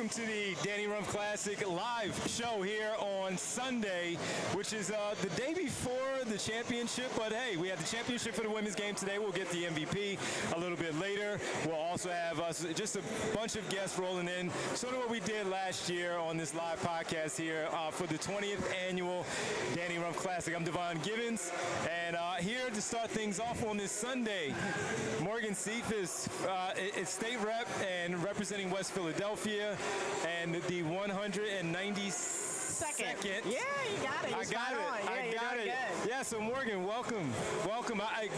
welcome to the Annual Rumph Classic live show here on Sunday, which is the day before the championship. But hey, we have the championship for the women's game today. We'll get the MVP a little bit later. We'll also have just a bunch of guests rolling in, sort of what we did last year on this live podcast here for the 20th annual Annual Rumph Classic. I'm Devon Givens, and here to start things off on this Sunday, Morgan Cephas is state rep and representing West Philadelphia, and the 192nd. Yeah, you got it. I got it. Yeah, so Morgan, welcome.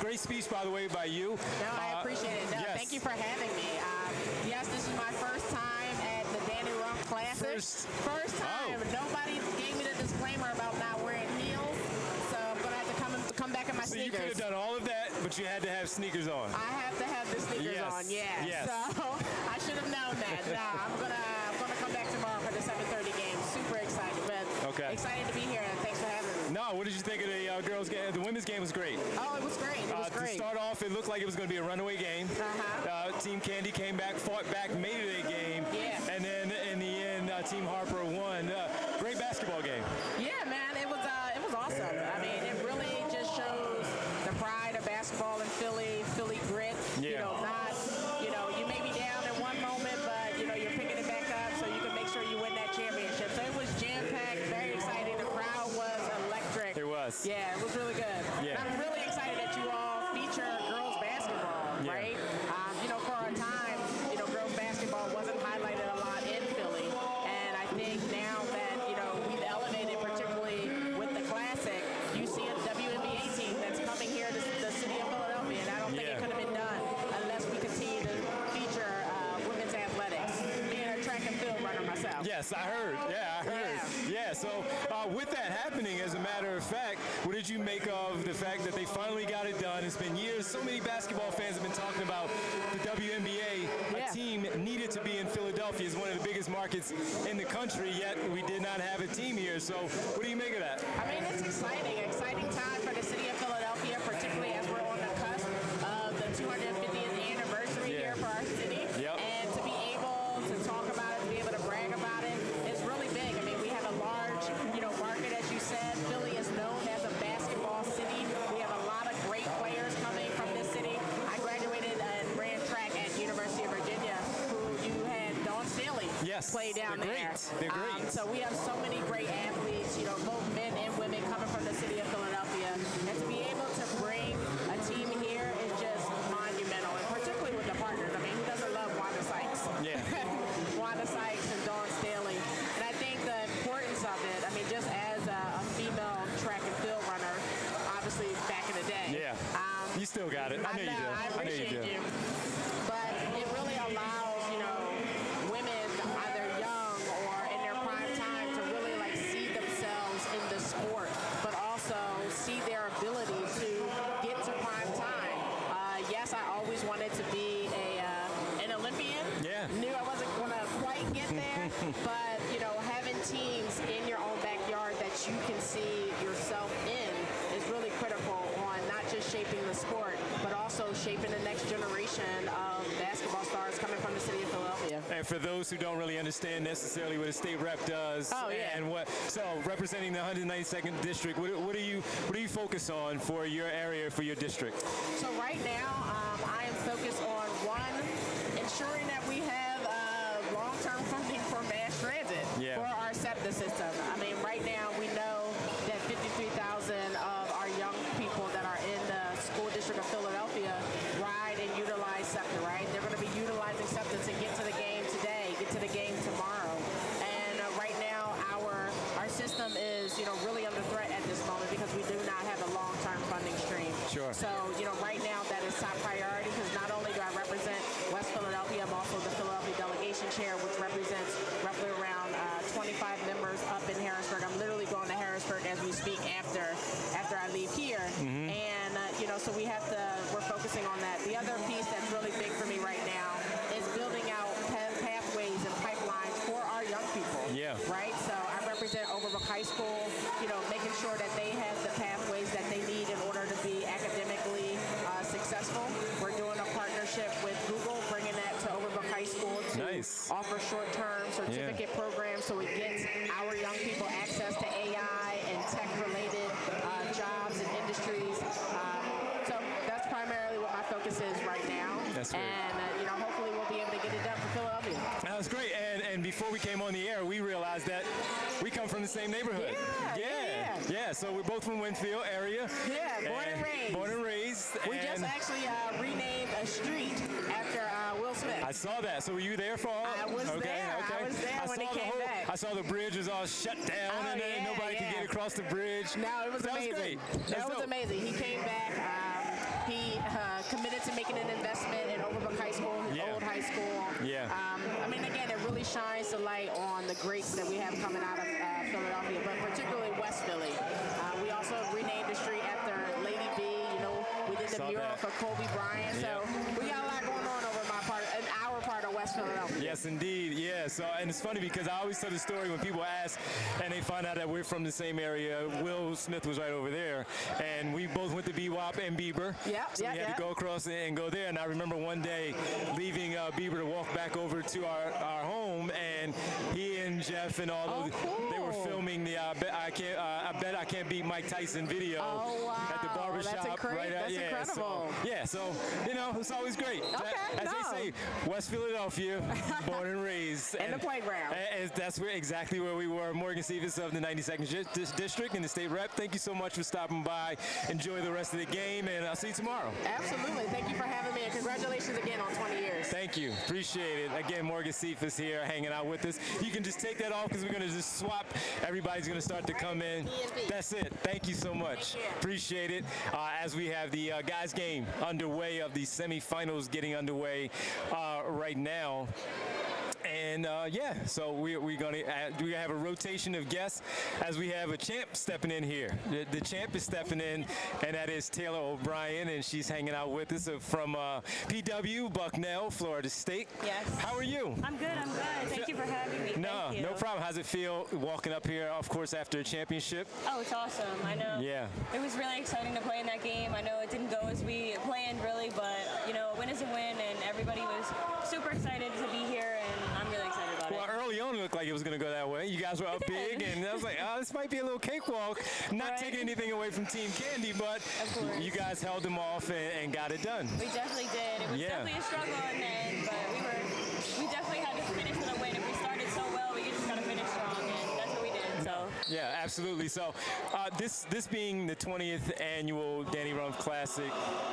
Great speech, by the way, by you. No, I appreciate it. No, yes. Thank you for having me. Yes, this is my first time at the Annual Rumph Classic. First time. Oh. Nobody gave me the disclaimer about not wearing heels, so I'm going to have to come back in my sneakers. So you could have done all of that, but you had to have sneakers on. I have to have the sneakers on, yeah. Yes. So I should have known that. Nah, I'm gonna come back tomorrow for the 7:30 game. Super excited, but excited to be here, and thanks for having me. No, what did you think of the girls' game? The women's game was great. Oh, it was great. It was great. To start off, it looked like it was going to be a runaway game. Team Candy came back, fought back, made it a game. Yeah. And then in the end, Team Harper won. Great basketball game. Yeah, man, it was awesome. I mean, it really just shows the pride of basketball in Philly grit. Yeah. You may be down in one moment, but you're picking it back up so you can make sure you win that championship. So it was jam-packed, very exciting. The crowd was electric. It was. Yeah, it was really good. Yeah. And I'm really excited that you all feature girls basketball, right? For a time, girls basketball wasn't highlighted a lot in Philly. And I think now that, we've elevated, particularly with the Classic, you see a WNBA team that's coming here to the city of Philadelphia. And I don't think it could have been done unless we continue to feature women's athletics. Being a track and field runner myself. Yes, I heard. Yeah, I heard. Yeah, so with that happening, as a matter of fact, what did you make of the fact that they finally got it done? It's been years. So many basketball fans have been talking about the WNBA. A team needed to be in Philadelphia. It's one of the biggest markets in the country, yet we did not have a team here. So what do you make of that? I mean, it's exciting time for the city of Philadelphia, particularly as we're on the cusp of the 250th anniversary here for our city. Yep. And to be able to talk about it, to be able to brag about it, is really big. I mean, we have a large, market, as you said. Philly is known as a basketball city. We have a lot of great players coming from this city. I graduated and ran track at University of Virginia, who you had Dawn Staley play down there. They're great. So we have so many great athletes, both men and women coming from the city of Philadelphia. And to be able to bring a team here is just monumental, and particularly with the partners. I mean, who doesn't love Wanda Sykes? Yeah. Wanda Sykes and Dawn Staley. And I think the importance of it, I mean, just as a female track and field runner, obviously back in the day. Yeah. You still got it. I know you do. I appreciate you. But it really allows, women, either young or in their prime time, to really see themselves in the sport, but also see their ability to get to prime time. Yes, I always wanted to be an Olympian. Yeah. Knew I wasn't going to quite get there, but having teams in your own backyard that you can see yourself in is really critical on not just shaping the sport, but also shaping the next generation of basketball stars coming from the city of Philadelphia. And for those who don't really understand necessarily what a state rep does, and representing the 192nd district, what do you focus on for your area, for your district? So right now, I am focused on ensuring that we have long-term funding for mass transit for our SEPTA system. I mean, right now we know that 53,000 of our young people that are in the school district of Philadelphia ride and utilize SEPTA, right? They're going to be utilizing SEPTA to get to the game today, get to the game tomorrow. And right now our system is, really under threat at this moment because we do not have a long-term funding stream. Sure. So, right now that is top priority because not only do I represent West Philadelphia, I'm also the Philadelphia delegation chair, which represents roughly around 25 members up in Harrisburg. I'm literally going to Harrisburg as we speak after I leave here. And, so we're focusing on that. The other piece that's really big for me right now is building out pathways and pipelines for our young people. Yeah. Right? So I represent Overbrook High School, making sure that they have the pathways that they need in order to be academically successful. We're doing a partnership with Google, bringing that to Overbrook High School to offer short-term certificates before we came on the air, we realized that we come from the same neighborhood. Yeah. So we're both from Winfield area. Yeah, born and raised. Born and raised. We just actually renamed a street after Will Smith. I saw that. So were you there for all? I was there. I was there when he came back. I saw the bridge was all shut down and then nobody could get across the bridge. No, it was amazing. That was amazing. He came back. He committed to making an investment in Overbrook High School, his old high school. I mean, again, it really shines the light on the greats that we have coming out of Philadelphia, but particularly West Philly. We also renamed the street after Lady B. You know, we did the mural for Kobe Bryant. So we got a lot going on over in our part of West Philadelphia. Yes, indeed. Yeah. So, and it's funny because I always tell the story when people ask and they find out that we're from the same area. Will Smith was right over there, and we both went to BWAP and Bieber. So we had to go across and go there. And I remember one day leaving Bieber to walk back over to our home, and he and Jeff and all those they were filming the I bet I can't beat Mike Tyson video at the barbershop. That's incredible. So you know, it's always great. As they say, West Philadelphia, born and raised. And the playground. That's exactly where we were. Morgan Stevens of the 92nd District in the state rep. Thank you so much for stopping by. Enjoy the rest of the game, and I'll see you tomorrow. Absolutely. Thank you for having me, and congratulations again on 20 years. Thank you. Appreciate it. Again, Morgan Cephas here hanging out with us. You can just take that off because we're going to just swap. Everybody's going to start to come in. That's it. Thank you so much. Appreciate it. As we have the guys' game underway of the semifinals getting underway right now. And so we're going to have a rotation of guests as we have a champ stepping in here. The champ is stepping in, and that is Taylor O'Brien, and she's hanging out with us from PW, Bucknell, Florida State. Yes. How are you? I'm good. Thank you for having me. No problem. How's it feel walking up here, of course, after a championship? Oh, it's awesome. I know. Yeah. It was really exciting to play in that game. I know it didn't go as we planned, really, but, you know, a win is a win, and everybody was super excited to be here, and I'm really excited about it. Well, early on, it looked like it was going to go that way. You guys were up big, and I was like, this might be a little cakewalk. Not taking anything away from Team Candy, but you guys held them off and got it done. We definitely did. It was definitely a struggle in the end, but we definitely had to finish with a win. If we started so well, we just got to finish strong, and that's what we did. So. Yeah, absolutely. So this being the 20th annual Annual Rumph Classic,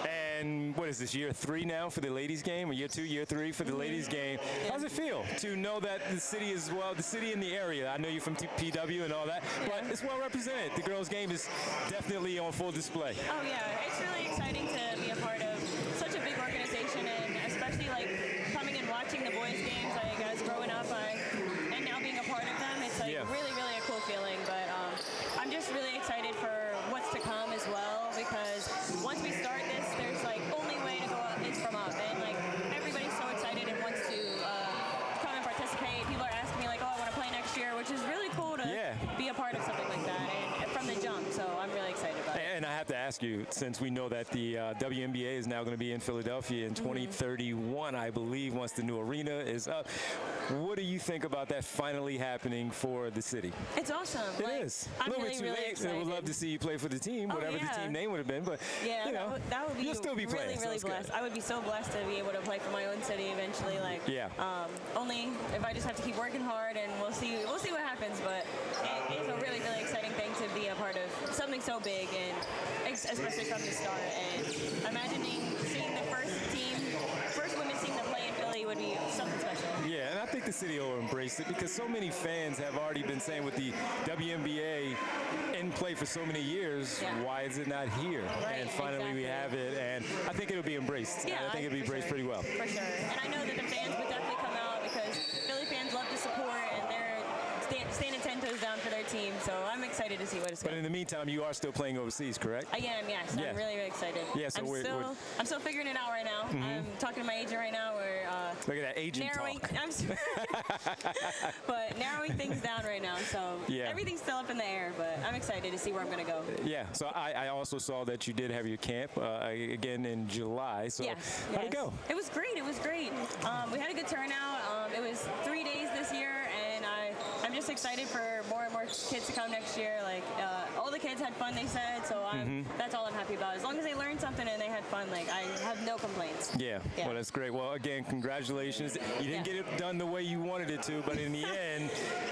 and what is this, year 3 now for the ladies game, or year 2, year 3 for the ladies game? How does it feel to know that the city is, well, the city in the area, I know you're from PW and all that, but it's well represented. The girls game is definitely on full display. Oh yeah, it's really exciting to be a part of such a big organization, and especially like coming and watching the boys games, like as growing up, and now being a part of them, it's like really, really a cool feeling. But I'm just really excited for what's to come as well, because once we start this, there's like only way to go up is from up, and like everybody's so excited and wants to come and participate. People are asking me like, oh, I want to play next year, which is really cool to be a part of something like that, and from the jump. So I'm really excited about it. And I have to ask you, since we know that the WNBA is now going to be in Philadelphia in 2031, I believe, once the new arena is up. What do you think about that finally happening for the city? It's awesome. It is. I'm a little really, bit too really late. excited. I would love to see you play for the team, whatever the team name would have been. But you know, that would be you'll still be playing. Really, really blessed. I would be so blessed to be able to play for my own city eventually. Like, only if I just have to keep working hard, and we'll see what happens. But it's a really, really exciting thing to be a part of something so big, and especially from the start. And imagining seeing the first women's team to play in Philly would be something special. Yeah, and I think the city will embrace it, because so many fans have already been saying with the WNBA in play for so many years, why is it not here? And finally we have it, and I think it'll be embraced. Yeah, I think it'll be embraced pretty well. For sure. And I know that the fans would definitely come out, because Philly fans love to support, and they're standing 10 toes down for their team. So I'm excited to see what it's going to be. But in the meantime, you are still playing overseas, correct? I am, yes. I'm really, really excited. Yeah, so I'm still figuring it out right now. I'm talking to my agent right now. We're look at that agent talk. But narrowing things down right now. So everything's still up in the air, but I'm excited to see where I'm going to go. Yeah, so I also saw that you did have your camp again in July. So how'd it go? It was great. It was great. We had a good turnout. It was 3 days this year, and I'm just excited for more and more kids to come next year. Like all the kids had fun, they said. So that's all I'm happy happy about. As long as they learned something and they had fun, like I have no complaints. Yeah. Well, that's great. Well, again, congratulations. You didn't get it done the way you wanted it to, but in the end,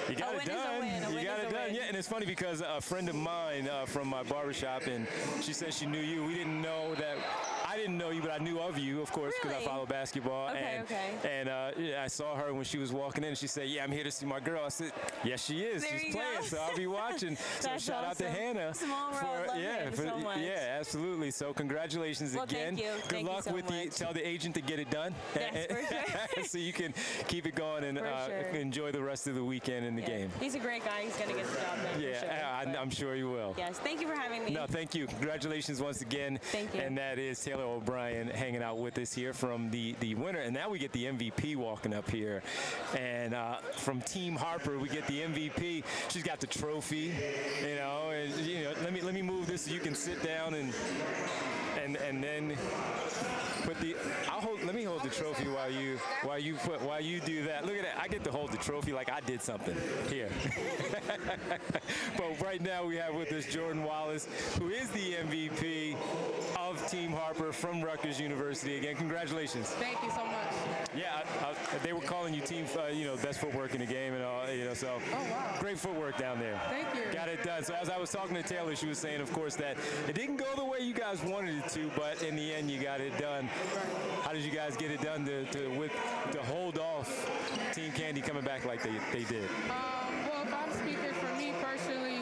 you got it done. You got it done. Yeah, and it's funny because a friend of mine from my barbershop, and she said she knew you. We didn't know that. I didn't know you, but I knew of you, of course, because I follow basketball. And I saw her when she was walking in, and she said, "Yeah, I'm here to see my girl." I said, "Yes, she is. She's playing, so I'll be watching." So shout out to Hannah. Small world. Love Hannah so much. Yeah, absolutely. So congratulations again. Thank you. Good luck so with much. Tell the agent to get it done. Yes, for sure. So you can keep it going and enjoy the rest of the weekend in the game. He's a great guy. He's going to get the job done. Yeah, I'm sure he will. Yes. Thank you for having me. No, thank you. Congratulations once again. Thank you. And that is Taylor O'Brien hanging out with us here from the winner. And now we get the MVP walking up here. And from Team Harper, we get the MVP. She's got the trophy, and let me move this so you can sit down and then put the let me hold the trophy while you do that. Look at that. I get to hold the trophy like I did something here. But right now we have with us Jordan Wallace, who is the MVP of Team Harper from Rutgers University. Again, congratulations. Thank you so much. Yeah, they were calling you team, best footwork in the game and all, so. Oh, wow. Great footwork down there. Thank you. Got it done. So as I was talking to Taylor, she was saying, of course, that it didn't go the way you guys wanted it to, but in the end, you got it done. Right. How did you guys get it done to hold off Team Candy coming back like they did? Well, if I'm speaking for me personally,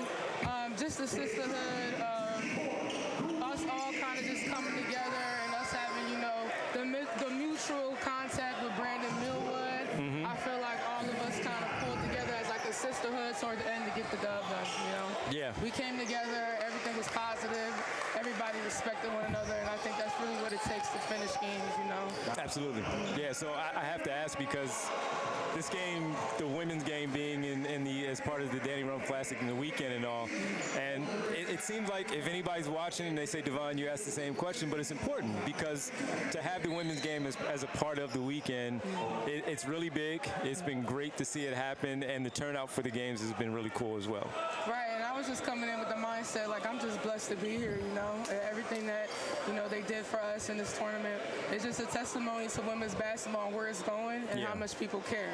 just the sisterhood of us all kind of just coming together and us having, the mutual contact with Brandon Millwood. Mm-hmm. I feel like all of us kind of pulled together as like a sisterhood toward the end to get the dub done, Yeah. We came together, everything was positive, everybody respected one another, and I think that's really what it takes to finish games, Absolutely. Yeah, so I have to ask because this game, the women's game being as part of the Annual Rumph Classic in the weekend and all, and it seems like if anybody's watching and they say, Devon, you asked the same question, but it's important because to have the women's game as a part of the weekend, it's really big. It's been great to see it happen, and the turnout for the games has been really cool as well. Right, and I was just coming in with the mindset, like, I'm just blessed to be here, Everything that, they did for us in this tournament is just a testimony to women's basketball and where it's going and how much people care.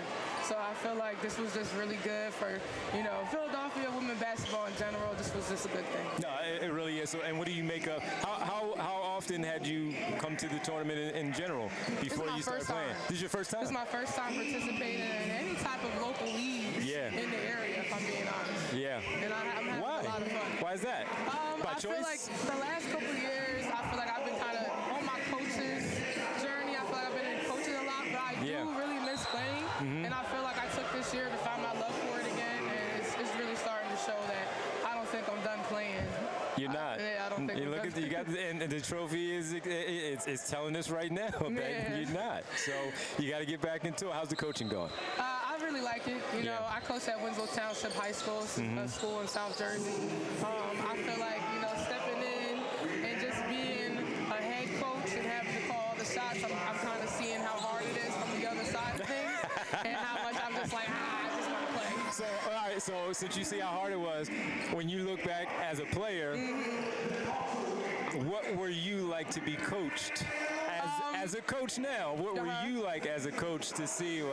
So I feel like this was just really good for, Philadelphia women basketball in general. This was just a good thing. No, it really is. So, and what do you make of, how often had you come to the tournament in general before you started playing? This is your first time? This is my first time participating in any type of local leagues in the area, if I'm being honest. Yeah. And I'm having a lot of fun. Why is that? By choice? I feel like the last couple of years, I feel like I've been kind of on my coach's journey. I feel like I've been in coaching a lot, but I do really miss playing. Mm-hmm. And I feel like I took this year to find my love for it again, and it's really starting to show that I don't think I'm done playing. You're not. I don't think you look at you got and the trophy is it's telling us right now that you're not. So you got to get back into it. How's the coaching going? I really like it. I coach at Winslow Township High School, a school in South Jersey. I feel like stepping in and just being a head coach and having to call all the shots. I'm kind of seeing how hard it is from the other side of things, and how much I'm just like, I just want to play. So, all right. So, since you see how hard it was, when you look back as a player, what were you like to be coached? As a coach now, what were you like as a coach to see,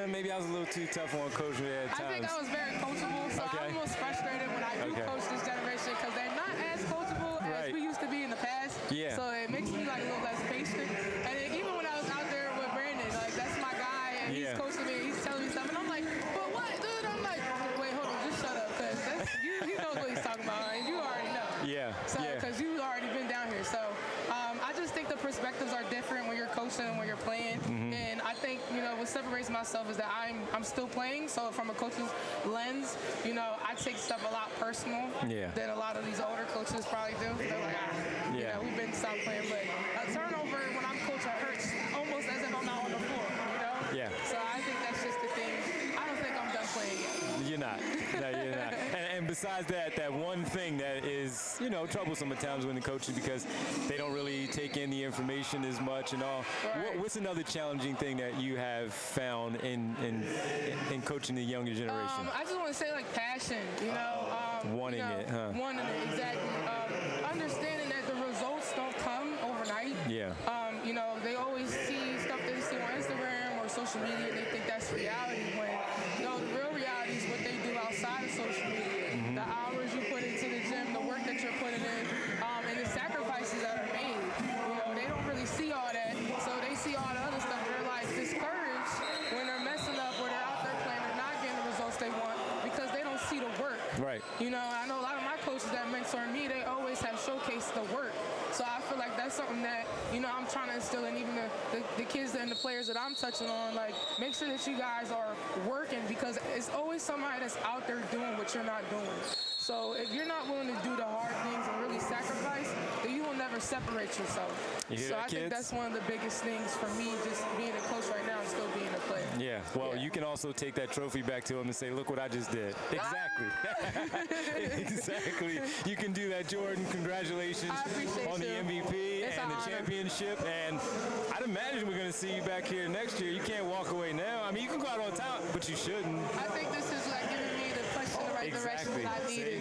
maybe I was a little too tough on coach at times? I think I was very coachable, so I'm almost frustrated when I do coach this generation because they're not as coachable as we used to be in the past. Yeah. So it makes me like a little less patient. And then even when I was out there with Brandon, like that's my guy, and he's coaching me, and he's telling me stuff, and I'm like, but what, dude? I'm like, wait, hold on, just shut up, because he knows what he's talking about, and you already know. Yeah. So because you've already been down here, so I just think the perspectives are different when you're coaching and when you're playing. And I think, what separates myself is that I'm still playing. So from a coach's lens, I take stuff a lot personal than a lot of these older coaches probably do. They're like, we've been stopped playing. But a turnover when I'm coaching hurts almost as if I'm not on the floor, Yeah. So I think that's just the thing. I don't think I'm done playing yet. You're not. No, you're not. And besides that one thing that is, troublesome at times when the coaches, because they don't really take in the information as much and all. Right. What's another challenging thing that you have found in coaching the younger generation? I just want to say, like, passion, Wanting it, huh? Wanting it, exactly. Understanding that the results feel like that's something that, you know, I'm trying to instill in even the kids and the players that I'm touching on. Like, make sure that you guys are working, because it's always somebody that's out there doing what you're not doing. So if you're not willing to do the hard things and really sacrifice, then you will never separate yourself. So I think that's one of the biggest things for me, just being a coach right now and still being a player. Yeah, well, you can also take that trophy back to him and say, look what I just did. Exactly. Exactly. You can do that, Jordan. Congratulations on the MVP and the championship. And I'd imagine we're going to see you back here next year. You can't walk away now. I mean, you can go out on top, but you shouldn't. I think this is like giving me the push in the right direction that I needed.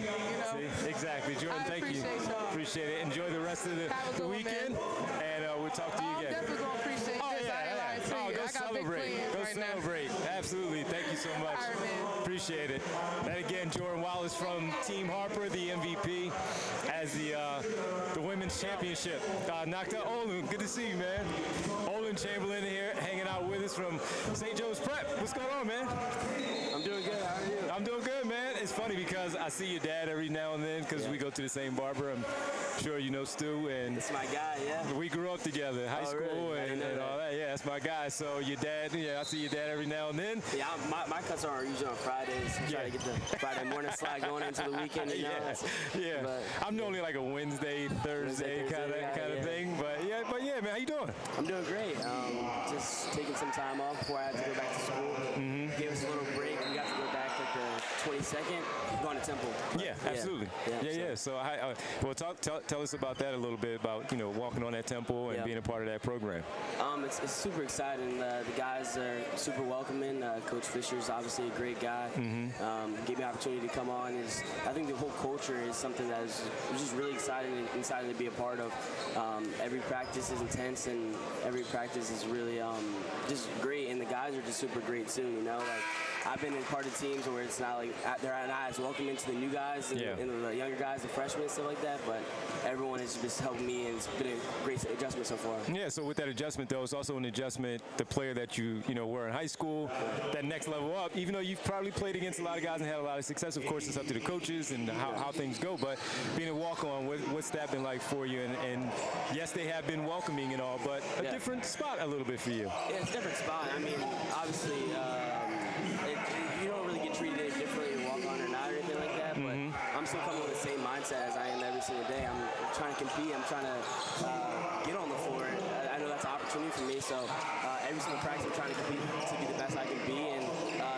Exactly. Jordan, thank you. Appreciate it. Enjoy the rest of the weekend, and we'll talk to you again. I'm definitely going to appreciate this. Go celebrate. Go celebrate. Absolutely. Thank you so much. All right, man. Appreciate it. And again, Jordan Wallace from Team Harper, the MVP, as the women's championship knocked out Olin. Good to see you, man. Olin Chamberlain here, hanging out with us from St. Joe's Prep. What's going on, man? I'm doing good. How are you? I'm doing good, man. It's funny because I see your dad every now and then because we go to the same barber. I'm sure you know Stu. And that's my guy, yeah. We grew up together, high school really? and all that. Yeah, that's my guy. So your dad, I see your dad every now and then. Yeah, my cuts are usually on Fridays. I try to get the Friday morning slide going into the weekend, you know? But I'm normally like a Wednesday, Thursday kind of thing. But yeah, man, how you doing? I'm doing great. Just taking some time off before I have to go back to school. Gave us a little break. We got to go back like the 22nd, going to Temple. Yeah, absolutely. Yeah. So well, tell us about that a little bit, about walking on that Temple and being a part of that program. It's super exciting. The guys are super welcoming. Coach Fisher's obviously a great guy. Gave me an opportunity to come on. I think the whole culture is something that is just really exciting to be a part of. Every practice is intense, and every practice is really just great. And the guys are just super great too. Like I've been in part of teams where it's not like they're not as welcoming to the new guys and the younger guys, the freshmen and stuff like that. But everyone has just helped me, and it's been a great adjustment so far. Yeah. So with that adjustment, though, it's also an adjustment. The player that you were in high school, that next level up. Even though you've probably played against a lot of guys and had a lot of success, of course, it's up to the coaches and how things go. But being a walk-on, what's that been like for you? And yes, they have been welcoming and all, but a different spot a little bit for you. Yeah, it's a different spot. I mean, obviously, you don't really get treated any differently to walk on or not or anything like that, but I'm still coming with the same mindset as I am every single day. I'm trying to compete. I'm trying to get on the floor. I know that's an opportunity for me, so every single practice I'm trying to compete to be the best I can be and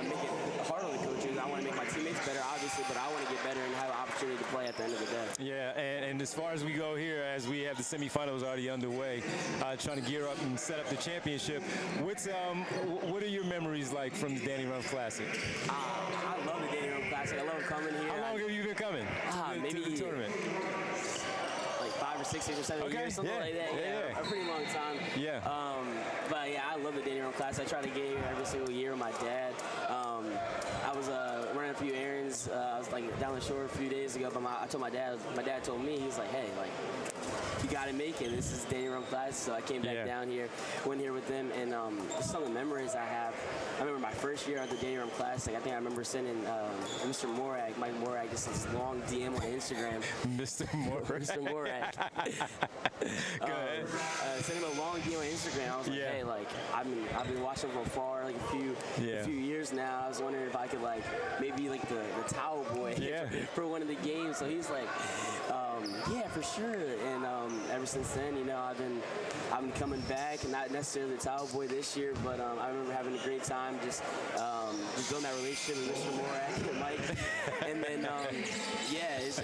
make it hard on the coaches. I want to make my teammates better, obviously, but I want to get better and have an opportunity to play at the end of the day. Yeah, and as far as we go here, as we have the semifinals already underway, trying to gear up and set up the championship, what are your memories like from the Annual Rumph Classic? I love the Annual Rumph Classic. I love coming here. How long have you been coming maybe to the tournament? Like 5 or 6 or 7 years, something like that. Yeah, a pretty long time. Yeah. But yeah, I love the Annual Rumph Classic. I try to get here every single year with my dad. I was running a few errands. I was like down the shore a few days ago, but I told my dad. My dad told me, he was like, "Hey, like, you got to make it. This is Annual Rumph Classic." So I came back down here, went here with them, and just some of the memories I have. I remember my first year at the Annual Rumph Classic. I think I remember sending Mr. Morag, Mike Morag, just this long DM on Instagram. Mr. Morag. Mr. Morag. Go ahead. Sent him a long DM on Instagram. I was like, hey, like I've been watching from afar like a few years now. I was wondering if I could like maybe like the towel boy for one of the games. So he's like, yeah, for sure. And ever since then, I've been coming back, and not necessarily the towel boy this year, but I remember having a great time just building that relationship with Mr. Morag and Mike. And then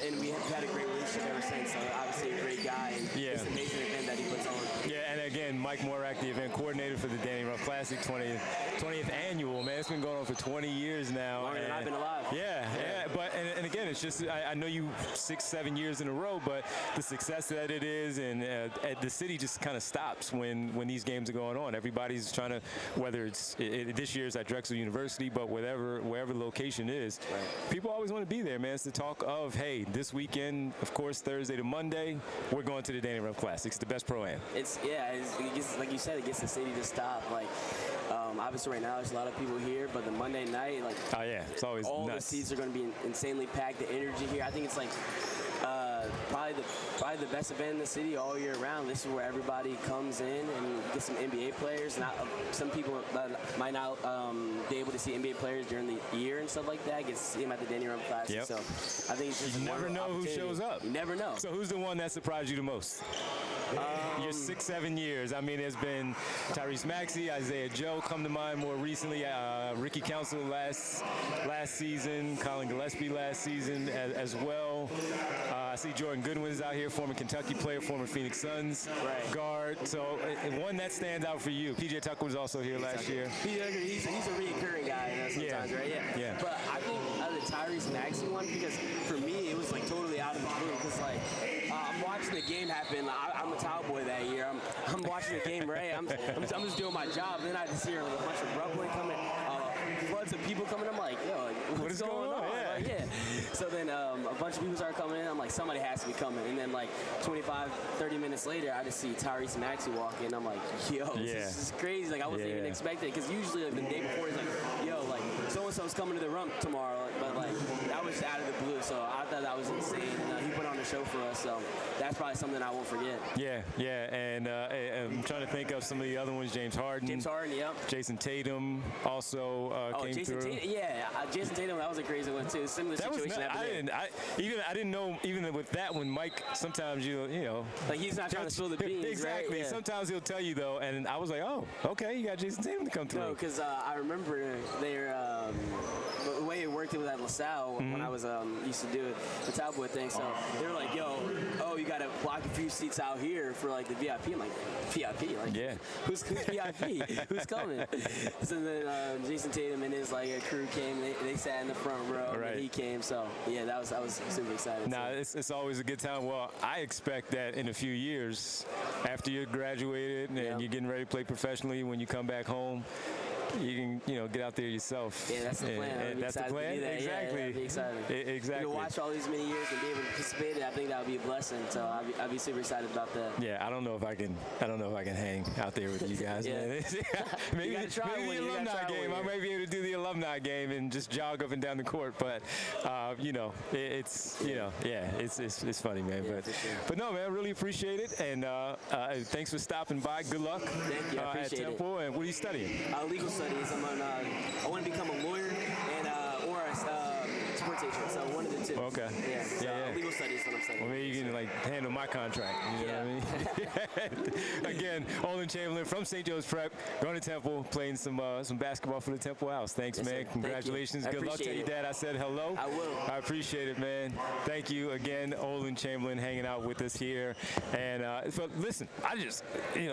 and we have had a great relationship ever since. So obviously a great guy, and it's an amazing event that he puts on. Yeah, and again, Mike Morag, the event coordinator for the Annual Rumph Classic 20th annual. Man, it's been going on for 20 years now. Longer than I've been alive. Yeah. But and again, it's just I know you 6-7 years in a row, but the success that it is, and the city just kind of stops when these games are going on. Everybody's trying to, whether it's this year's at Drexel University, but wherever the location is, people always want to be there, man. It's the talk of, hey, this weekend, of course, Thursday to Monday, we're going to the Annual Rumph Classic. It's the best pro-am. It gets, like you said, it gets the city to stop. Like, obviously right now there's a lot of people here, but the Monday night, like, it's always all nuts. the seats are going to be insanely packed. The energy here, I think it's like probably the best event in the city all year round. This is where everybody comes in and gets some NBA players. Not some people might not be able to see NBA players during the year and stuff like that. Get to see them at the Annual Rumph Classic. Yep. So I think it's just you never know who shows up. You never know. So who's the one that surprised you the most? Your 6-7 years. I mean, there's been Tyrese Maxey, Isaiah Joe come to mind more recently. Ricky Council last season, Colin Gillespie last season as well. I see Jordan Goodwin is out here, former Kentucky player, former Phoenix Suns guard. So one that stands out for you. PJ Tucker was also here last year. He's a recurring guy sometimes, right? Yeah. But I think the Tyrese Maxey one, because for me it was like totally out of the blue. Because like I'm watching the game happen. I'm a towel boy that year. I'm watching the game, right? I'm just doing my job. Then I just hear a bunch of rumbling coming, floods of people coming. I'm like, yo, what's going on? Yeah. So then a bunch of people start coming in. I'm like, somebody has to be coming. And then like 25, 30 minutes later, I just see Tyrese Maxey walk in. I'm like, yo, this is crazy. Like I wasn't even expecting it, because usually like the day before he's like, yo, like so-and-so's coming to the Rumph tomorrow. But like that was out of the blue. So I thought that was insane. And he put on a show for us. So that's probably something I won't forget. Yeah. And I'm trying to think of some of the other ones. James Harden, yep. Jason Tatum also came through. Jason Tatum, that was a crazy one too. Similar situation. I didn't know, even with that one, Mike, sometimes you know. Like he's not trying to spill the beans, exactly. Right? Yeah. Sometimes he'll tell you though, and I was like, oh, okay, you got Jason Tatum to come through. No, because I remember the way it worked at LaSalle when I was used to do the towel boy thing. So they were like, yo, you got to block a few seats out here for like the VIP. I'm like, VIP? Like, who's VIP? Who's coming? So then Jason Tatum and his like crew came. They sat in the front row. Right. And he came. So yeah, I was super excited. Nah, it's always a good time. Well, I expect that in a few years, after you're graduated and you're getting ready to play professionally, when you come back home, you can, get out there yourself. Yeah, that's the plan. That's the plan. That. Exactly. Yeah, that'd be exciting. Exactly. To watch all these many years and be able to participate, I think that would be a blessing. So I'd be super excited about that. Yeah, I don't know if I can hang out there with you guys. Man. maybe the alumni game. I might be able to do the alumni game and just jog up and down the court. But it's funny, man. Yeah, but no, man, I really appreciate it. And thanks for stopping by. Good luck. Thank you. I appreciate at Temple. And what are you studying? Legal studies. I want to become a lawyer and or a sports agent. So one of the two. Okay. Yeah. Legal studies is what I'm studying. Well, maybe you can handle my contract. You know what I mean? Again, Olin Chamberlain from St. Joe's Prep, going to Temple, playing some basketball for the Temple House. Thanks, man. Sir. Congratulations. Good luck. Tell your dad I said hello. I will. I appreciate it, man. Thank you again, Olin Chamberlain, hanging out with us here. And but listen,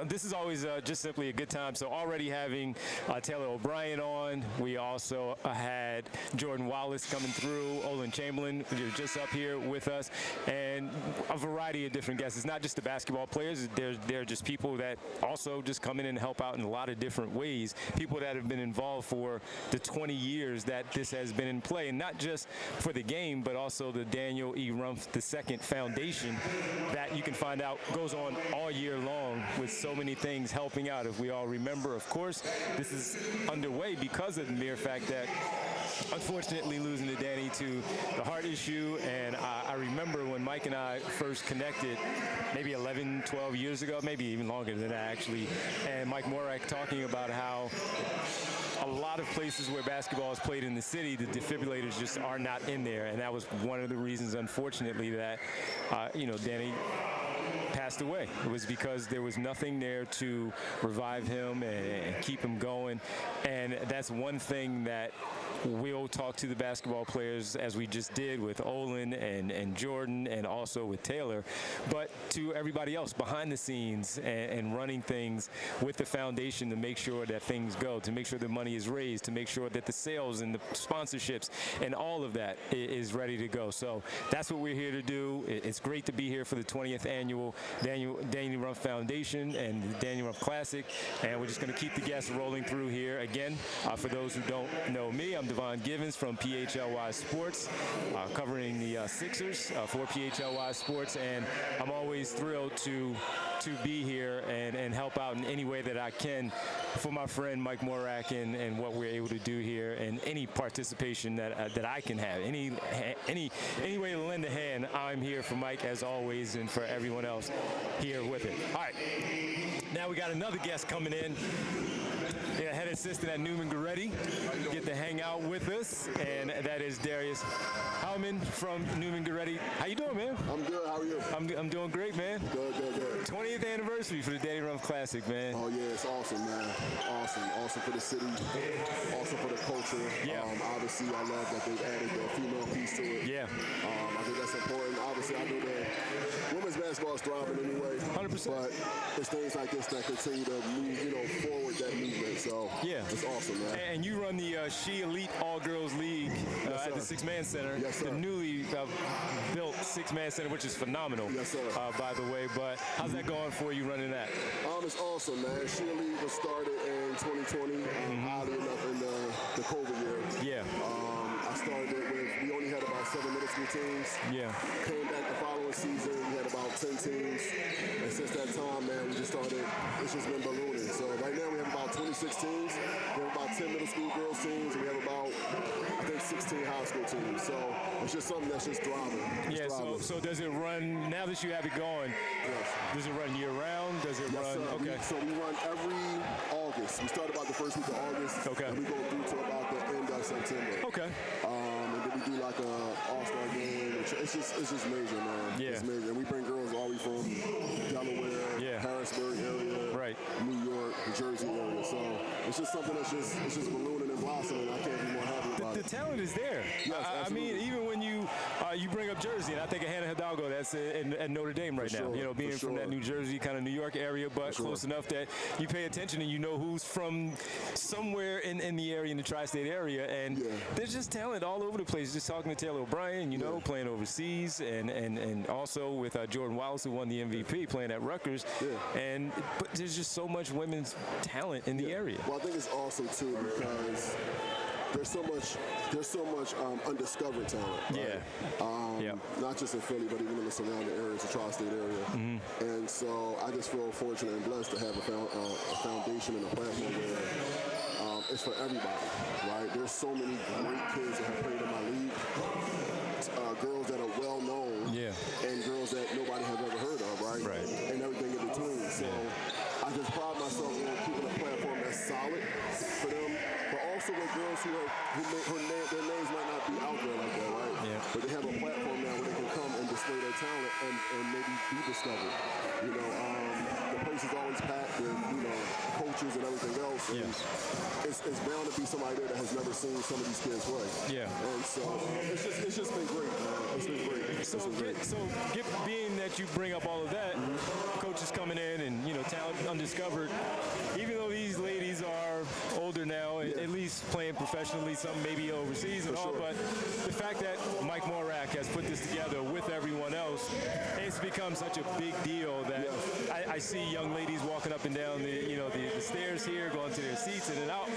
this is always just simply a good time. So already having Taylor O'Brien on, we also had Jordan Wallace coming through, Olin Chamberlain just up here with us, and a variety of different guests. It's not just the basketball players. They're just people that also just come in and help out in a lot of different ways. People that have been involved for the 20 years that this has been in play, and not just for the game, but also the Daniel E. Rumph II Foundation that you can find out goes on all year long with so many things helping out. If we all remember, of course, this is underway because of the mere fact that, unfortunately, losing to Danny to the heart issue. And I remember when Mike and I first connected, maybe 11, 12 years ago, maybe even longer than that, actually, and Mike Morak talking about how a lot of places where basketball is played in the city, the defibrillators just are not in there. And that was one of the reasons, unfortunately, that, Danny passed away. It was because there was nothing there to revive him and keep him going. And that's one thing that we'll talk to the basketball players, as we just did with Olin and Jordan, and also with Taylor, but to everybody else behind the scenes and running things with the foundation to make sure that things go, to make sure the money is raised, to make sure that the sales and the sponsorships and all of that is ready to go. So that's what we're here to do. It's great to be here for the 20th annual Daniel Rumph Foundation and the Daniel Rumph Classic, and we're just going to keep the guests rolling through here. Again, for those who don't know me, I'm Devon Givens from PHLY Sports, covering the Sixers for PHLY Sports, and I'm always thrilled to be here and help out in any way that I can for my friend Mike Morak and what we're able to do here, and any participation that I can have, any way to lend a hand. I'm here for Mike as always, and for everyone else here with it. All right, now we got another guest coming in. Yeah, head assistant at Newman Goretti, get to hang out with us, and that is Darius Howman from Newman Goretti. How you doing, man? I'm good. How are you? I'm doing great, man. Good. 20th anniversary for the Devon Rumph Classic, man. Oh yeah, it's awesome, man. Awesome for the city, awesome for the culture. Yeah. Obviously, I love that they've added the female piece to it. Yeah. I think that's important. Obviously, I know that women's basketball is thriving anyway. 100%. But it's things like this that continue to move, forward that movement. So yeah, it's awesome, man. And you run the She Elite All Girls League at the Six-Man Center. Yes, sir. The newly built Six-Man Center, which is phenomenal. Yes, sir. By the way, but how's that going for you running that? It's awesome, man. She Elite was started in 2020, oddly enough, in the COVID year. Yeah. I started it with, we only had about 7 middle school teams. Yeah. Came back the following season, we had about 10 teams. And since that time, man, we just started, it's just been ballooning. So right now we have about 26 teams. We have about 10 middle school girls teams. And we have about, I think, 16 high school teams. So it's just something that's just thriving. So does it run, now that you have it going, yes. Does it run year round? Does it run? Sir. Okay. So we run every August. We start about the first week of August. Okay. And we go through to about the end of September. Okay. And then we do like a all-star game. It's just major, man. Yeah. It's major. And we bring girls all the way from Delaware, Harrisburg area, right, New York, New Jersey area. So it's just something that's just ballooning and blossoming. I can't be more happy about it. The talent is there. Yes, I mean, even when you bring up Jersey, and I think of Hannah Hidalgo, that's at Notre Dame right now. Sure, Being from that New Jersey, kind of New York area, but close enough that you pay attention and you know who's from somewhere in the area, in the tri-state area, and there's just talent all over the place. Just talking to Taylor O'Brien, playing overseas, and also with Jordan Wallace, who won the MVP, playing at Rutgers. Yeah. But there's just so much women's talent in the area. Well, I think it's awesome too because there's so much undiscovered talent. Right? Not just in Philly, but even in the surrounding areas, the tri-state area. And so I just feel fortunate and blessed to have a foundation and a platform where it's for everybody, right? There's so many great kids that have played in my league, girls that are well known, and girls that nobody has ever heard of, right? And everything in between. So I just pride myself on keeping a platform that's solid for them, but also with girls their names might not be out there like that, right? Yeah. But they have a platform now where they can come and display their talent and maybe be discovered. The place is always packed with, coaches and everything else. And it's bound to be somebody there that has never seen some of these kids play. Yeah. And so it's just been great, man. It's been great. Being that you bring up all of that, coaches coming in and, talent undiscovered, even though these ladies are older now, at least playing professionally, some maybe overseas and all, but the fact that Mike Morak has put this together with everyone else, it's become such a big deal that I see young ladies walking up and down the stairs here, going to their seats in and out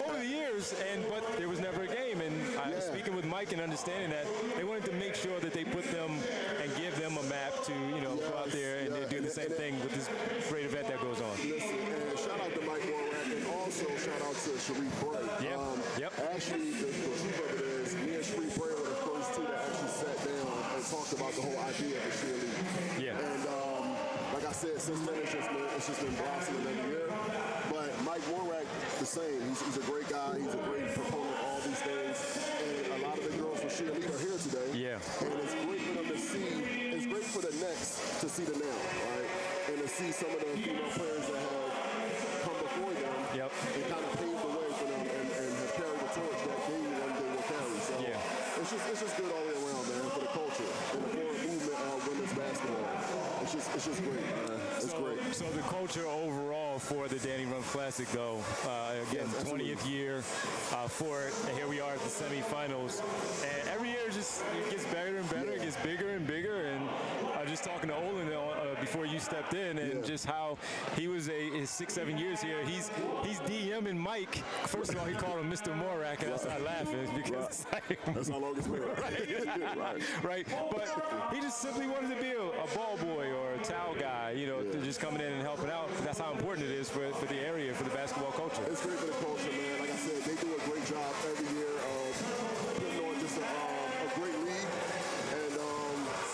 over the years, but there was never a game. And speaking with Mike and understanding that, they wanted to make sure that they put them and give them a map to go out there and do the same thing with this great event that goes on. Listen, and shout out to Mike Morak, and also shout out to Sheree Bray. Actually, the truth of it is, me and Sheree Bray were the first two that actually sat down and talked about the whole idea of the cheerleading. Yeah. And like I said, since then it's just been blossoming every year. But Mike Morak, the same. He's a great guy. He's a great proponent of all these things. And a lot of the girls from She Elite are here today. Yeah. And it's great for them to see. It's great for the next to see the now, right? And to see some of the female players that have come before them and kind of paved the way for them and have carried the torch that they one day will carry. So it's just good all the way around, man, for the culture and the forward movement of women's basketball. It's just great, man. It's great. So the culture overall for the Devon Rumph Classic, though, again, 20th year for it, and here we are at the semifinals. And every year it gets better and better, it gets bigger and bigger. And just talking to Olin before you stepped in, and just how he was his 6-7 years here. He's DMing Mike. First of all, he called him Mr. Morak, and I started laughing because it's like, that's how long it's been. Right. But he just simply wanted to be a ball boy or a towel guy, just coming in and helping out. That's how important it is for the area, for the basketball culture. It's great for the culture, man. Like I said, they do a great job every year of putting on just a great league. And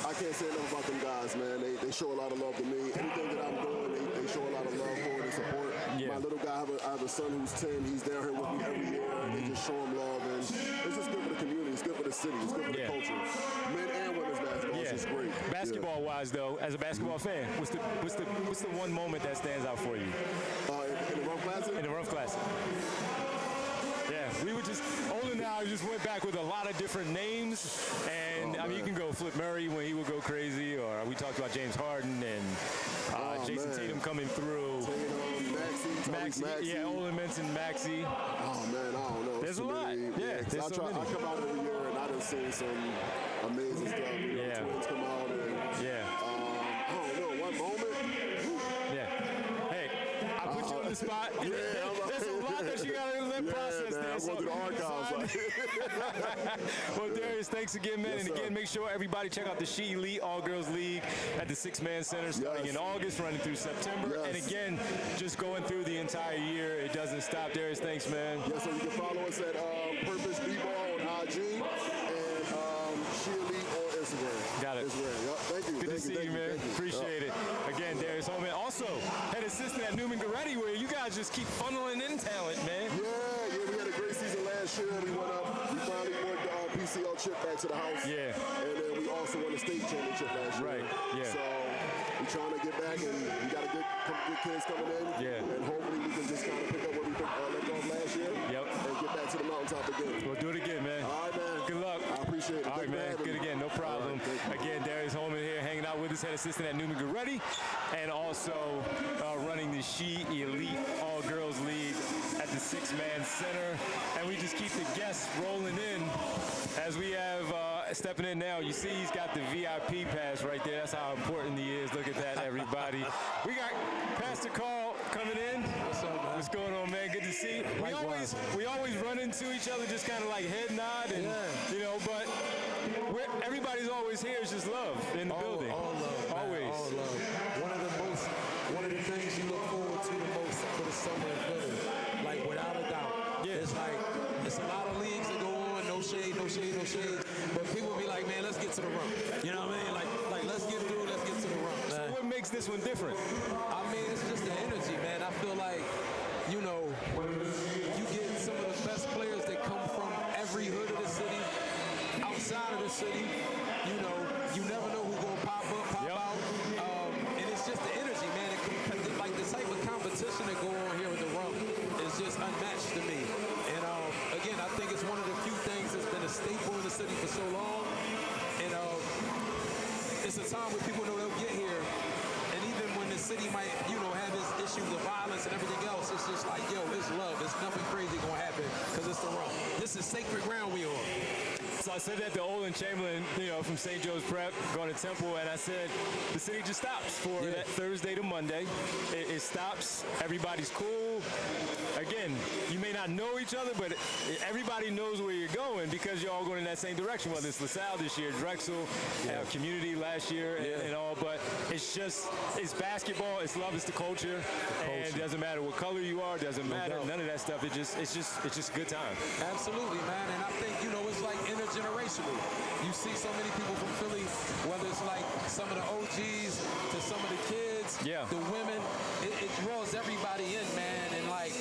I can't say enough about them guys, man. They show a lot of love to me. Anything that I'm doing, they show a lot of love for and support. My little guy, I have a son who's 10. He's down here with me every year. And they just show him love. And it's just good for the community. It's good for the city. It's good for the culture. Men and women's basketball is just great. Basketball-wise, though, as a basketball fan, what's the one moment that stands out for you? In the Rumph Classic? In the Rumph Classic. Yeah, we were just, Olin and I just went back with a lot of different names, and I mean, you can go Flip Murray when he would go crazy, or we talked about James Harden and Jason Tatum coming through. Maxey. Yeah, Olin mentioned Maxey. Oh, man, I don't know. There's a lot. There's so many. I come out every year, and I done seen some amazing stuff. Twins come out, and I don't know, one moment. Hey, I put you on the spot. There's a lot that you got to let process there. I'm going to the archives. Well, Darius, thanks again, man. And again, make sure everybody check out the She Elite All-Girls League at the Six-Man Center starting in August, running through September. And again, just going through the entire year. It doesn't stop. Darius, thanks, man. Yes, so you can follow us at Purpose B-Ball on IG and She Elite on Instagram. Got it. Thank you. Good to see you, man. Appreciate it. Again, Darius Holman. Also, head assistant at Newman Goretti, where you guys just keep funneling in talent, man. Yeah, we had a great season last year. We went up. We finally won the PCL chip back to the house. Yeah. And then we also won the state championship last year. Right, yeah. So we're trying to get back, and we got a good kids coming in. Yeah. And hopefully we can just kind of pick up what we left off last year. Yep. And get back to the mountaintop again. We'll do it again, man. All right, man. Good luck. I appreciate it. All right, man. Good again. No problem. Right, again, Darius Holman here hanging out with us, head assistant at Newman Goretti, and also running the She Elite All-Girls League at the Six-Man Center. And we just keep the guests rolling in as we have stepping in now. You see he's got the VIP pass right there. That's how important he is. Look at that, everybody. We got Pastor Carl coming in. What's up, man? What's going on, man? Good to see you. We always run into each other, just kind of like head nod, and but everybody's always here. It's just love in the building. All love, always. All love. One of the things you look forward to the most for the summer in Philly, like without a doubt. Yeah. It's a lot of leagues that go on, no shade. But people be like, man, let's get to the rump. You know what I mean? Like let's get through, let's get to the rump. So what makes this one different? I mean, it's just the energy, man. I feel like, you get some of the best players that come from every hood of the city, outside of the city. You never know who's going to pop up, pop out. And it's just the energy, man. Like the type of competition that go on here with the rump is just unmatched to me. And again, I think it's one of the few things that's been a staple in the city for so long. And it's a time when people know they'll get here. And even when the city might, have its issues of violence and everything else, it's just like, it's love. There's nothing crazy going to happen because it's the rump. This is sacred ground we on. So I said that to Olin Chamberlain, from St. Joe's Prep, going to Temple, and I said the city just stops for that Thursday to Monday. It stops. Everybody's cool. Again, you may not know each other, but everybody knows where you're going because you're all going in that same direction, whether it's LaSalle this year, Drexel, Community last year, and all. But it's basketball, it's love, it's the culture, and it doesn't matter what color you are, doesn't matter, none of that stuff. It's just a good time. Absolutely, man. And I think, it's like intergenerational. You see so many people from Philly, whether it's like some of the OGs to some of the kids, the women, it draws everybody in, man. And like,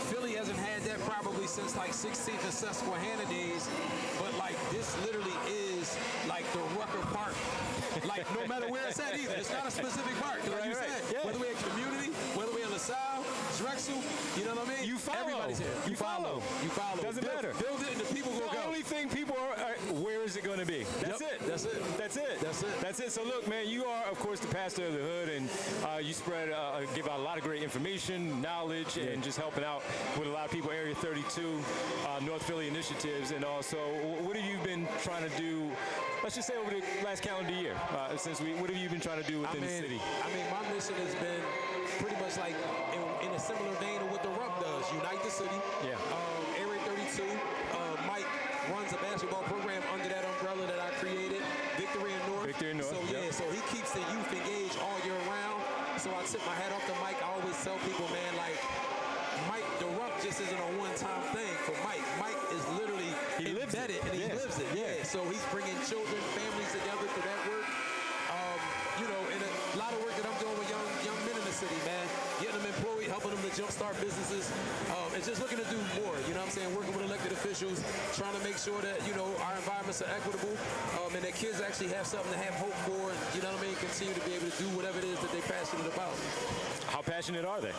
Philly hasn't had that probably since like 16th and Susquehanna days, but like this literally is like the Rucker Park. Like no matter where it's at either. It's not a specific park. Like you said, whether we're in Community, whether we're in LaSalle, Drexel, you know what I mean? You follow. Everybody's here. You follow. You follow. Doesn't matter. Build it and the people will go. The only thing people are, where is it going to be? That's it. That's it. That's it. That's it. That's it. So look, man, you are, of course, the pastor of the hood, and you spread, give out a lot of great information, knowledge, and just helping out with a lot of people. Area 32, North Philly initiatives, and also, what have you been trying to do? Let's just say over the last calendar year, what have you been trying to do within the city? I mean, my mission has been pretty much like in a similar vein of what the Rumph does, unite the city. Yeah. Area 32, Mike runs a basketball program under that umbrella that I created, Victory in North. Victory in North, So yeah, so he keeps the youth engaged all year round. So I tip my hat off to Mike. I always tell people, man, like, Mike, the Rumph just isn't a one-time thing for Mike. Mike is literally embedded, and he lives it. Yeah. So he's bringing children, families together through that work. You know, and a lot of work that I'm doing with young men in the city, man. Getting them employed, helping them to jumpstart businesses, and just looking to do more. You know what I'm saying? Working with elected officials, trying to make sure that, you know, our environments are equitable, and that kids actually have something to have hope for, and, you know what I mean, continue to be able to do whatever it is that they're passionate about. How passionate are they?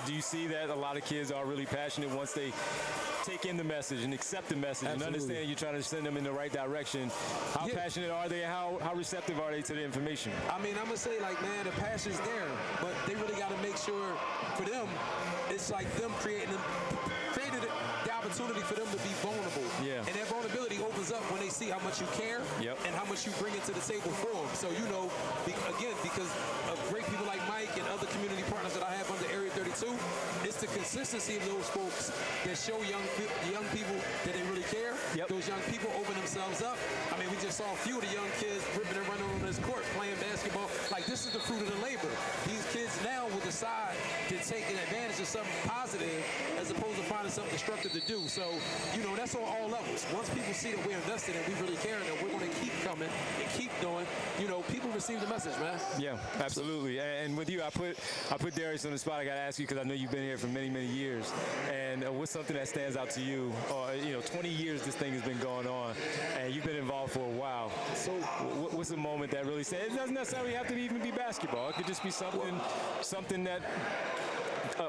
Do you see that a lot of kids are really passionate once they take in the message and accept the message and understand you're trying to send them in the right direction? How passionate are they? How receptive are they to the information? I mean, I'm going to say, like, man, the passion's there, but they really got to make sure for them, it's like them created the opportunity for them to be vulnerable. Yeah. And that vulnerability opens up when they see how much you care and how much you bring into the table for them. So, you know, again, because of great people like Mike and other community partners that I have under Area 32, it's the consistency of those folks that show young people that they really care. Those young people open themselves up. I mean, we just saw a few of the young kids ripping and running on this court playing basketball. Like, this is the fruit of the labor. These kids now will decide to take advantage of something positive as opposed to finding something destructive to do. So, you know, that's on all levels. Once people see that we're invested and we really care and that we're going to keep coming and keep doing, you know, people receive the message, man. Yeah, absolutely. And with you, I put Darius on the spot. I got to ask you, because I know you've been here for many, many years. And what's something that stands out to you? You know, 20 years this thing has been going on, and you've been involved for a while. So what's a moment that really stands? It doesn't necessarily have to even be basketball. It could just be something that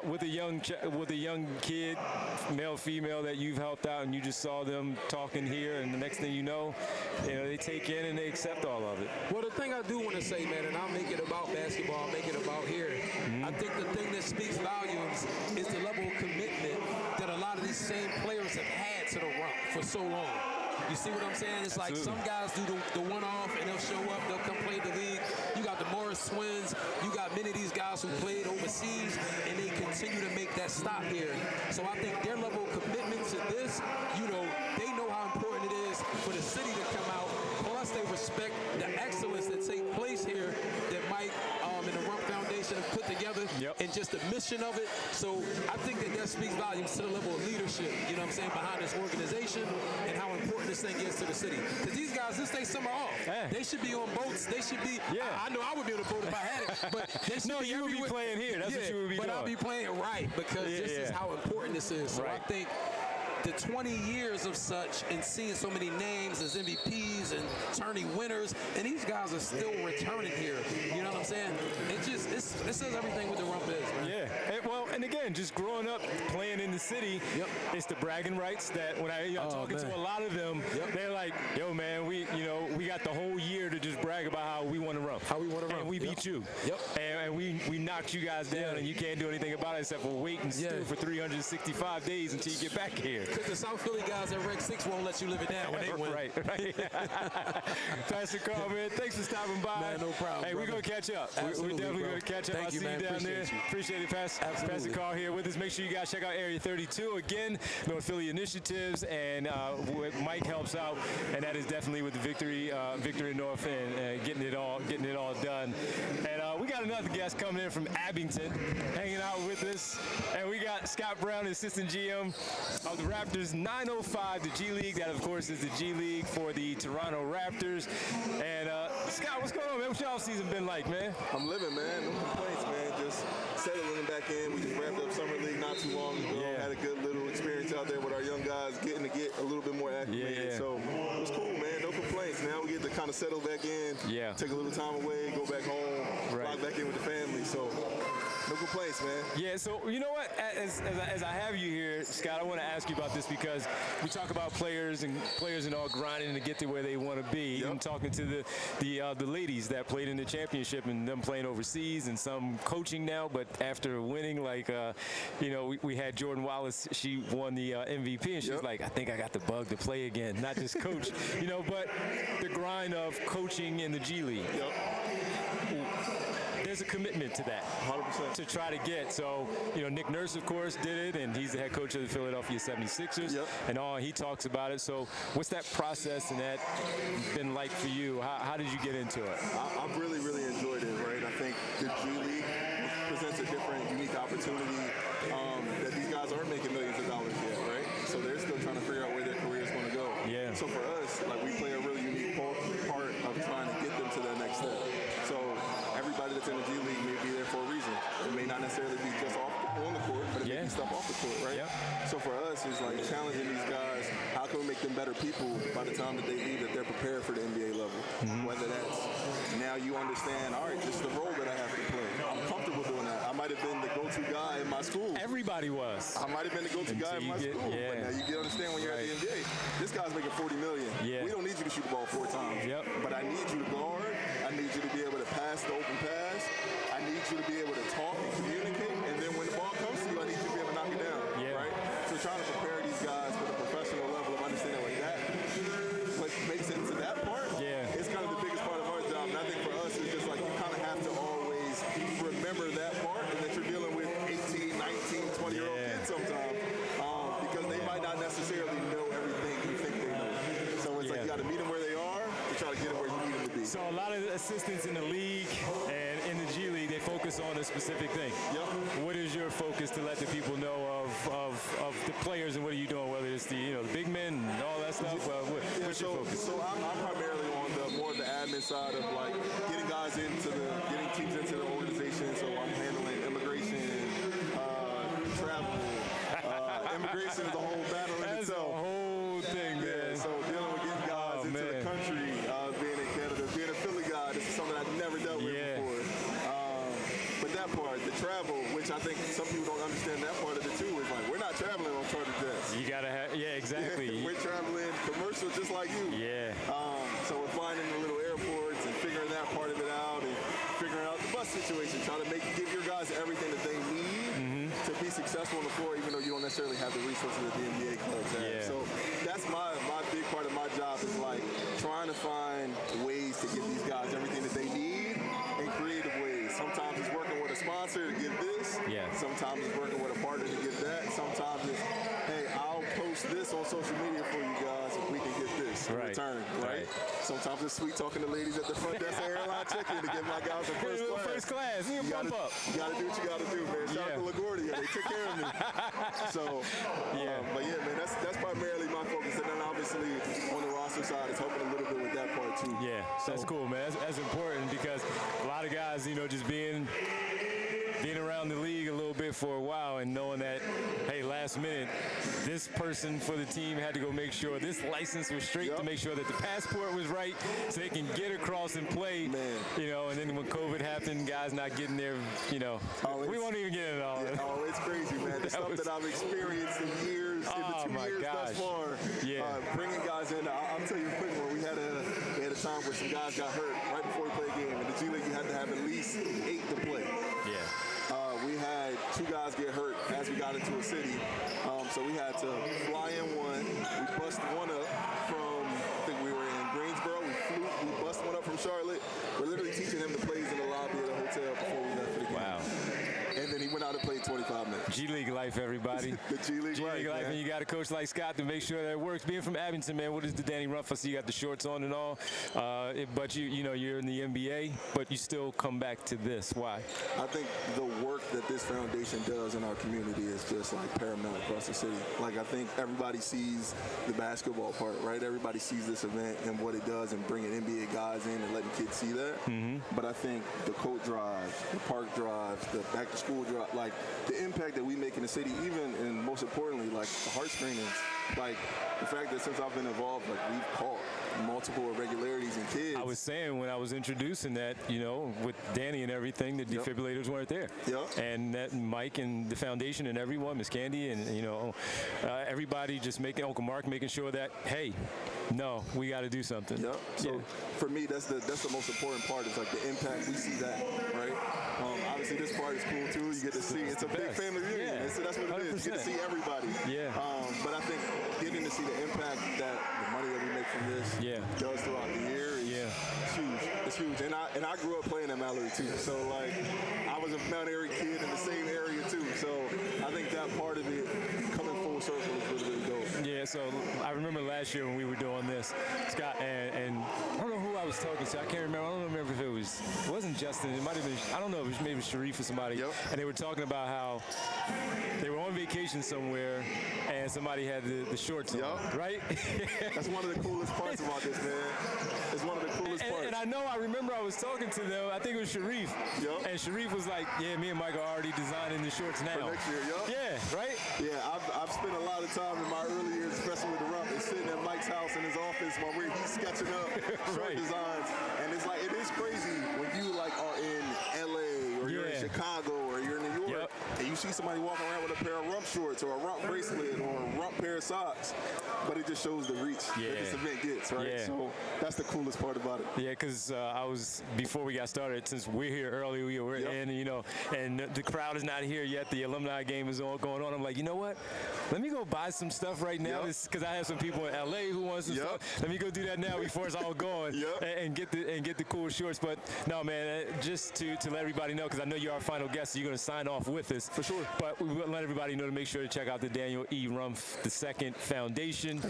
with a young kid, male, female, that you've helped out, and you just saw them talking here, and the next thing you know, they take in and they accept all of it. Well, the thing I do want to say, man, and I'll make it about basketball, I'll make it about here. I think the thing that speaks volumes is the level of commitment that a lot of these same players have had to the Rumph for so long. You see what I'm saying? It's like some guys do the one-off, and they'll show up, they'll come play the league. You got the Morris twins, you got many of these guys who played overseas, and they continue to make that stop here. So I think their level of commitment to this, you know, they know how important it is for the city to come out. Plus, they respect the excellence that takes place here that Mike and the Rumph Foundation have put together, and just the mission of it. So I think that speaks volumes to the level of leadership, you know what I'm saying, behind this organization and how important this thing is to the city. Because these guys, this day summer off. They should be on boats. They should be. I know I would be on a boat if I had it, but they should be you would be playing here. That's what you would be doing. But I'll be playing right, because this is how important this is. So I think the 20 years of such, and seeing so many names as MVPs and turning winners, and these guys are still returning here. You know what I'm saying? It says everything what the Rumph is, man. And again, just growing up playing in the city, it's the bragging rights that when I'm talking to a lot of them, they're like, yo, man, we got the whole year to just brag about how we won the Rumph. How we won the Rumph. And we beat you. And we knocked you guys down, and you can't do anything about it except for wait and stew for 365 days until you get back here. Because the South Philly guys at Rec 6 won't let you live it down when they win. Right. Pastor Carl, man, thanks for stopping by. Man, no problem. Hey, we're going to catch up. We're definitely going to catch up. Thank you, man. Down there. Appreciate it, Pastor. Pastor Carl here with us. Make sure you guys check out Area 32. Again, North Philly initiatives, and Mike helps out, and that is definitely with the Victory North, and getting it all done. And we got another guest coming in from Abington, hanging out with us, and we got Scott Brown, assistant GM of the Raptors 905, the G League. That, of course, is the G League for the Toronto Raptors. And Scott, what's going on, man? What's your off-season been like, man? I'm living, man. No complaints, man. Just settling back in. We just wrapped up Summer League not too long ago. Had a good little experience out there with our young guys, getting to get a little bit more acclimated. So it was cool, man. No complaints. Now we get to kind of settle back in, take a little time away, go back home, log back in with the family. So No complaints, man. Yeah, so you know what? As I have you here, Scott, I want to ask you about this because we talk about players and all grinding to get to where they want to be. Even talking to the ladies that played in the championship and them playing overseas and some coaching now, but after winning, like, we had Jordan Wallace. She won the MVP, and she's like, I think I got the bug to play again, not just coach. But the grind of coaching in the G League. There's a commitment to that, 100%. to try to get. So, Nick Nurse, of course, did it, and he's the head coach of the Philadelphia 76ers, and he talks about it. So, what's that process and that been like for you? How did you get into it? I've really, really enjoyed it, right? I think the G League presents a different, unique opportunity that these guys aren't making millions of dollars yet, right? So they're still trying to figure out where their career is going to go. Yeah. So for us, we play a really unique part of trying to get them to that next step. So everybody that's in the G League may be there for a reason. It may not necessarily be just on the court, but it may be stuff off the court, right? So for us, it's like challenging these guys. How can we make them better people by the time that they leave, that they're prepared for the NBA level? Whether that's now you understand, all right, this is the role that I have to play. I'm comfortable doing that. I might have been the go-to guy in my school. Everybody was. I might have been the go-to guy in my school. But now you understand when you're at the NBA, this guy's making $40 million. We don't need you to shoot the ball 4 times. But I need you to guard. I need you to be able to pass the open pass. I need you to be able to talk and communicate. And then when the ball comes to you, I need you to be able to knock it down. Right? So trying to prepare these guys for the professional level of understanding like that, what makes it to that part, it's kind of the biggest part of our job. And I think for us, it's just like you kind of have to always remember that part and that you're dealing with 18, 19, 20-year-old kids sometimes because they might not necessarily know everything you think they know. So it's like you got to meet them where they are to try to get them where you need them to be. So a lot of assistants in the league and in the G League, they focus on a specific thing. What is your focus to let the people know of the players and what are you doing, whether it's the big men and all that stuff? What's your focus? So I'm primarily on more of the admin side of getting guys getting teams into the organization. So I'm handling immigration, travel. Immigration is a whole battle in That's itself. a whole thing, man. So dealing with getting guys into the country, being in Canada, being a Philly guy, this is something I've never dealt with before. But that part, the travel, which I think some people don't understand that part of it too, is we're not traveling on charter jets. You gotta have, exactly. We're traveling commercial just like you. So we're flying into little airports and figuring that part of it out and figuring out the bus situation, trying to give your guys everything that they need to be successful on the floor, even though you don't necessarily have the resources that the NBA clubs have. So that's my big part of my job is trying to find ways to give these guys everything that they need in creative ways. Sometimes it's working with a sponsor to give this. Sometimes it's working with a partner to give that. Sometimes it's, hey, I'll post this on social media for you guys if we can get this in return, right? Sometimes it's sweet talking to ladies at the front desk of airline check-in to get my guys in first class. You gotta do what you gotta do, man. Shout out to LaGuardia. They took care of me. So, but yeah, man, that's primarily my focus. And then obviously on the roster side, it's helping a little bit with that part too. So that's cool, man. That's important because a lot of guys, just being around the league a little bit for a while and knowing that, hey, last minute, this person for the team had to go make sure this license was straight to make sure that the passport was right so they can get across and play, and then when COVID happened, guys not getting there, we won't even get it all. Oh, it's crazy, man. The stuff that I've experienced in years, in the 2 years thus far, bringing guys in. I'll tell you a quick one. We had a time where some guys got hurt right before we played a game. In the G League, you had to have at least 8 to play. We had 2 guys get hurt as we got into a city. So we had to fly in one. We bust one up from, I think we were in Greensboro. We bust one up from Charlotte. We're literally teaching him the plays in the lobby of the hotel before we left for the game. Wow. And then he went out and played 25 minutes. G League life, everybody. The G League life, and you got a coach like Scott to make sure that it works. Being from Abington, man, what is the Danny Rumph? I see you got the shorts on and all. But you're in the NBA, but you still come back to this. Why? I think the work that this foundation does in our community is just paramount across the city. I think everybody sees the basketball part, right? Everybody sees this event and what it does and bringing NBA guys in and letting kids see that. But I think the coat drives, the park drives, the back to school drive, the impact that we make in the city, even and most importantly, like the heart screenings, like the fact that since I've been involved, like we've caught multiple irregularities in kids. I was saying when I was introducing that, you know, with Danny and everything, the defibrillators weren't there. And that Mike and the foundation and everyone, Miss Candy and, you know, everybody just making, Uncle Mark making sure that, hey, no, we got to do something. So for me, that's the most important part is like the impact. We see that, right? Obviously, this part is cool too. You get to see it's a big family reunion. So that's what it is. You get to see everybody. But I think getting to see the impact that the money that we make from this does throughout the year is huge. It's huge. And I grew up playing at Mallory too. So like I was a Mount Airy kid in the same area too. So I think that part of it coming full circle is really, really dope. Yeah, so I remember last year when we were doing this, Scott, and I don't know who I was talking to. I can't remember. I don't remember if it wasn't Justin. It might have been, I don't know, it was maybe Sharif or somebody. And they were talking about how they were on vacation somewhere and somebody had the shorts on, right? That's one of the coolest parts about this, man. It's one of the coolest parts. And I remember I was talking to them, I think it was Sharif. And Sharif was like, yeah, me and Mike are already designing the shorts now. For next year, Yeah, right? Yeah, I've spent a lot of time in my early years, especially with the Rumph, and sitting at Mike's house in his office while he's sketching up short designs. And it's like, it is crazy when you like are in LA or you're in Chicago or you're in New York and you see somebody walking around with a pair of Rumph shorts or a Rumph bracelet or a Rumph pair of socks, but it just shows the reach that this event gets, right? So that's the coolest part about it. Yeah, because I was, before we got started, since we're here early, we were in, you know, and the crowd is not here yet. The alumni game is going on. I'm like, you know what? Let me go buy some stuff right now because I have some people in LA who want some stuff. Let me go do that now before it's all going and get the cool shorts. But no, man, just to let everybody know, because I know you're our final guest, so you're going to sign off with us. For sure. But we will let everybody know to make sure to check out the Daniel E. Rumph II Foundation.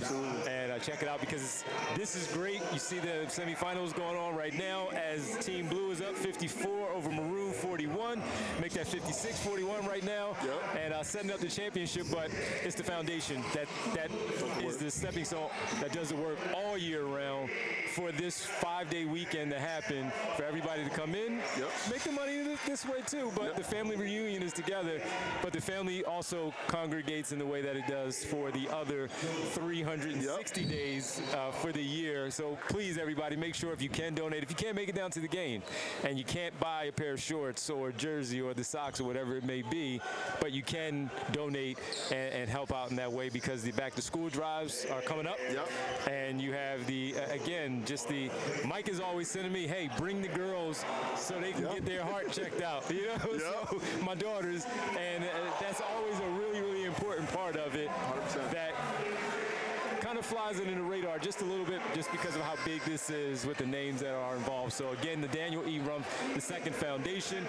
And check it out because this is great. You see the semifinals going on right now as Team Blue is up 54 over Maroon 41. Make that 56-41 right now. And setting up the championship, but it's the foundation that is the stepping stone that does the work all year round for this 5-day weekend to happen, for everybody to come in, make the money this way too, but the family reunion is together, but the family also congregates in the way that it does for the other 360 days for the year. So please, everybody, make sure if you can donate. If you can't make it down to the game and you can't buy a pair of shorts or a jersey or the socks or whatever it may be, but you can donate and help out in that way because the back-to-school drives are coming up. And you have the, again, just the, Mike is always sending me, hey, bring the girls so they can get their heart checked out, you know? So my daughters, and that's always a really, really important part of it. 100%. That kind of flies under the radar just a little bit just because of how big this is with the names that are involved. So again, the Daniel E. Rumph II Foundation.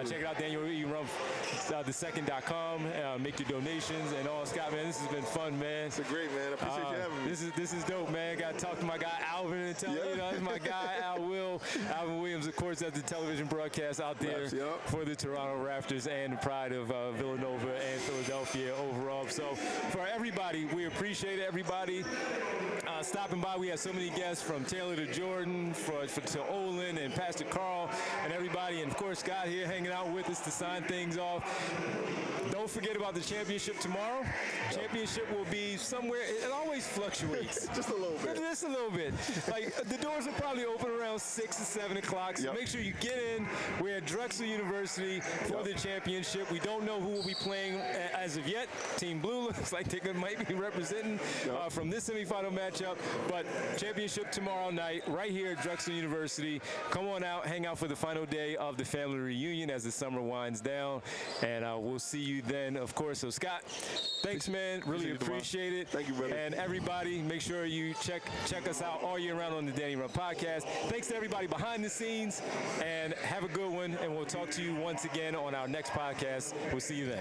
Check it out, DanielERumph2nd.com. Make your donations and all. Scott, man, this has been fun, man. It's great, man. I appreciate you having me. This is dope, man. Got to talk to my guy Alvin and tell you know, that's my guy Alvin Williams, of course, at the television broadcast out there for the Toronto Raptors and the pride of Villanova and Philadelphia overall. So for everybody, we appreciate everybody stopping by. We have so many guests from Taylor to Jordan, to Olin and Pastor Carl and everybody, and of course Scott here hanging out with us to sign things off. Don't forget about the championship tomorrow. Championship will be somewhere, it always fluctuates. Just a little bit. Just a little bit. Like, the doors will probably open around 6 or 7 o'clock, so make sure you get in. We're at Drexel University for the championship. We don't know who will be playing as of yet. Team Blue looks like they might be representing from this semifinal matchup, but championship tomorrow night right here at Drexel University. Come on out, hang out for the final day of the family reunion as the summer winds down, and we'll see you then, of course. So Scott, thanks, man. Really appreciate it. Thank you, brother. And everybody, make sure you check us out all year round on the Danny Rumph Podcast. Thanks to everybody behind the scenes, and have a good one, and we'll talk to you once again on our next podcast. We'll see you then.